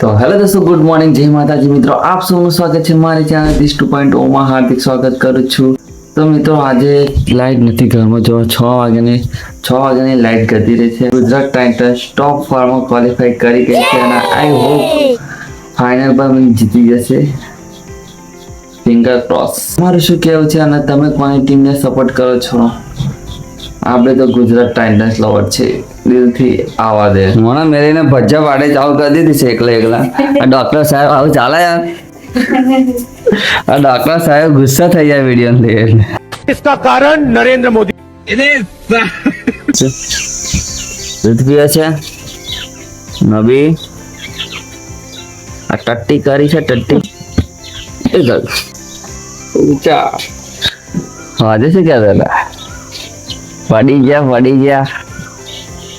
તો હેલો દોસ્તો, good morning, જય માતાજી મિત્રો. આપ સૌનું સ્વાગત છે મારી ચેનલ દિસ 2.0 માં. હાર્દિક સ્વાગત કરું છું. તો મિત્રો આજે લાઇટ નથી ઘરમાં. જો 6 વાગ્યાની લાઇટ જતી રહી છે. ગુજરાત ટાઇટન્સ ટોપ 4 માં ક્વોલિફાઈ કરી ગઈ છે અને આઈ હોપ ફાઇનલ પર જીતી જશે. Finger cross. તમારું શું કહેવું છે અને તમે કોની ટીમને સપોર્ટ કરો છો? આપણે તો ગુજરાત ટાઇટન્સ લવર છે, દિલથી આવા દે. મોણા મેરીને ભજ્જા પાડે ચાલુ કરી દીધી છે એકલા. આ ડોક્ટર સાહેબ આવું ચાલે યાર. આ ડોક્ટર સાહેબ ગુસ્સા થઈ જાય વિડીયો ને લઈને. इसका कारण नरेंद्र मोदी દૂધ પીવે છે નબી. આ ટટ્ટી કરી છે ટટ્ટી. એ ગલ ઊંચા વાજે છે ક્યાં પેલા પડી ગયા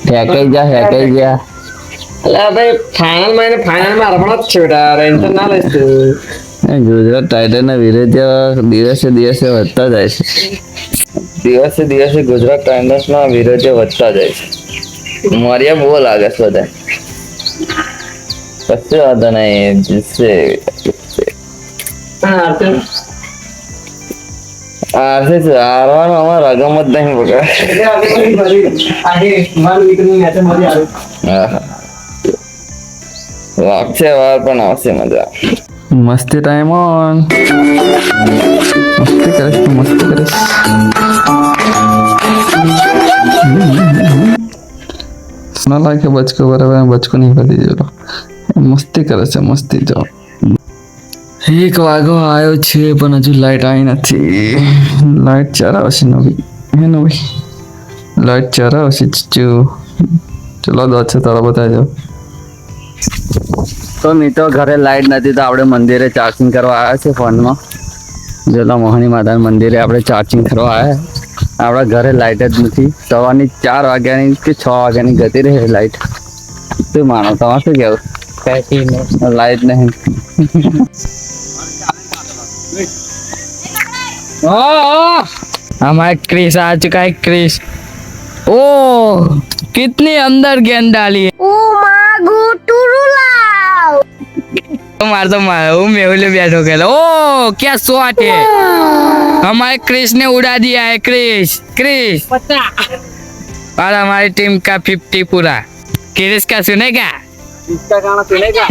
ફેંકાઈ ગયા. અલ્યા ભાઈ ફાઇનલ માં રમણા જ છે બેટા, ટેન્શન ના લેશ તું. ગુજરાત ટાઇટન્સના વિરોધ દિવસે વધતા જાય છે. દિવસે ગુજરાત ટાઇટન્સના વિરોધ વધતા જાય છે. મારિયા બહુ લાગે છે બધા. કશું વાંધો નહીં, જીતશે. હારવાનો અમારો રગમ જ નહીં પકડે. લાગશે વાર પણ આવશે મજા. મસ્તી ટાઈમ ઓન. મસ્તી કરીશ. ના લાગે બચકો બરાબર. બચકો નહીં કરી દીધો. મસ્તી કરે છે. મસ્તી જો 1 વાગો આવ્યો છે પણ હજુ લાઈટ આવી નથી. લાઈટ ચરાવશે નવી. લાઈટ ચરાવશે. ચલો દો છે તારા બધા જાઓ. તો મિત્રો ઘરે લાઈટ નથી તો આપણે મંદિરે ચાર્જિંગ કરવા આવ્યા છે ફોનમાં. જેલા મોહની માતાના મંદિરે આપણે ચાર્જિંગ કરવા આવ્યા. આપણા ઘરે લાઈટ જ નથી. સવારની 4 વાગ્યાની કે 6 વાગ્યાની ગતી રહે લાઈટ. શું માનો તમારે શું કેવું? લાઈટ નહીં. हमारा क्रिस आ चुका है. क्रिस ओ कितनी अंदर गेंद डाली है. मार तो वो मेहुले बैठो गया. ओ क्या शॉट है. हमारे क्रिस ने उड़ा दिया है. क्रिस और हमारी टीम का 50 पूरा. क्रिस का सुनेगा. इसका गाना सुनेगा.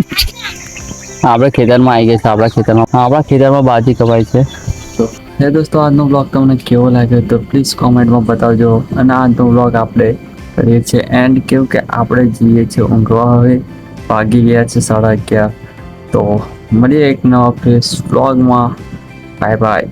આપણે ખેતરમાં આવી ગયા છે. આપણા ખેતરમાં બાજી કપાય છે. હે દોસ્તો, આજનો બ્લોગ તમને કેવો લાગ્યો તો પ્લીઝ કોમેન્ટમાં બતાવજો. અને આજનો બ્લોગ આપણે કરીએ છીએ એન્ડ. કેવું કે આપણે જઈએ છીએ ઊંઘવા. હવે વાગી ગયા છે 11:30. તો મળીએ એક નવા ફ્રેશ બ્લોગમાં. Bye bye.